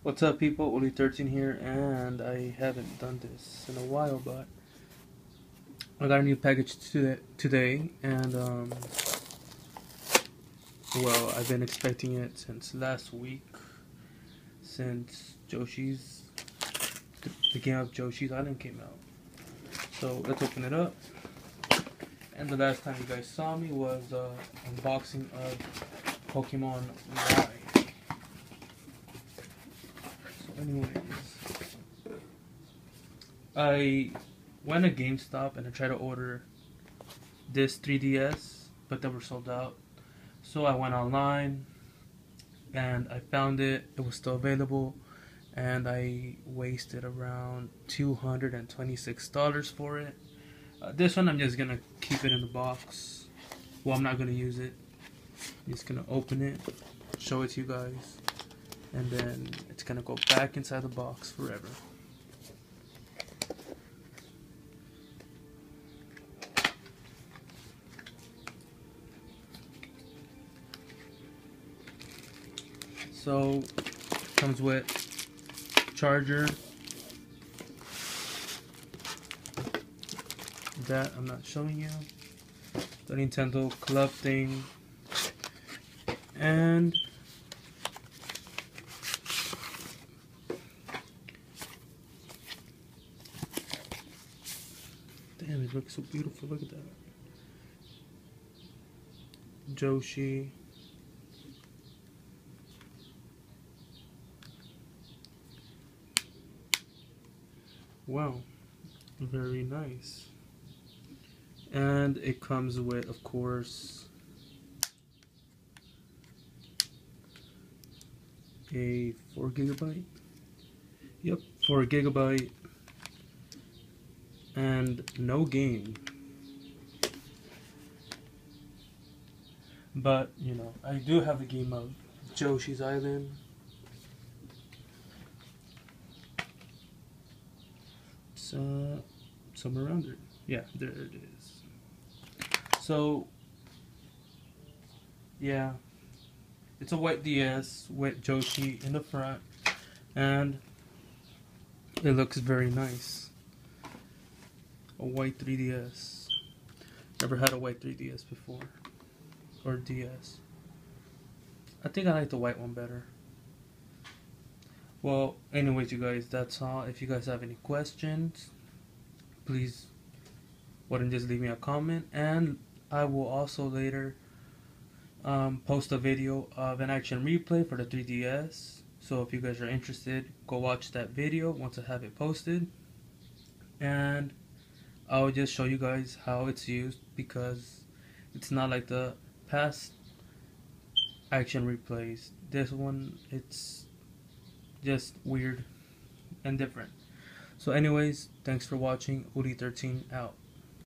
What's up, people? Only 13 here, and I haven't done this in a while, but I got a new package today, and well, I've been expecting it since last week, since the game of Yoshi's Island came out. So let's open it up. And the last time you guys saw me was unboxing of Pokemon Y. So anyways, I went to GameStop and I tried to order this 3DS, but they were sold out. So I went online and I found it. It was still available, and I wasted around $226 for it. This one I'm just gonna keep it in the box. Well, I'm not gonna use it. I'm just gonna open it, show it to you guys, and then it's gonna go back inside the box forever. So comes with charger. That I'm not showing you. The Nintendo Club thing. And damn, it looks so beautiful. Look at that. Yoshi. Wow, very nice. And it comes with, of course, a 4 GB. Yep, 4 GB. And no game. But, you know, I do have the game of Yoshi's Island. It's somewhere around there. Yeah, there it is. So, yeah, it's a white DS with Yoshi in the front, and it looks very nice. A white 3DS. Never had a white 3DS before, or DS. I think I like the white one better. Well, anyways, you guys, that's all. If you guys have any questions, please why don't just leave me a comment, and I will also later post a video of an action replay for the 3DS. So if you guys are interested, go watch that video once I have it posted, and I'll just show you guys how it's used, because it's not like the past action replays. This one, it's just weird and different. So anyways, thanks for watching. Uli13 out.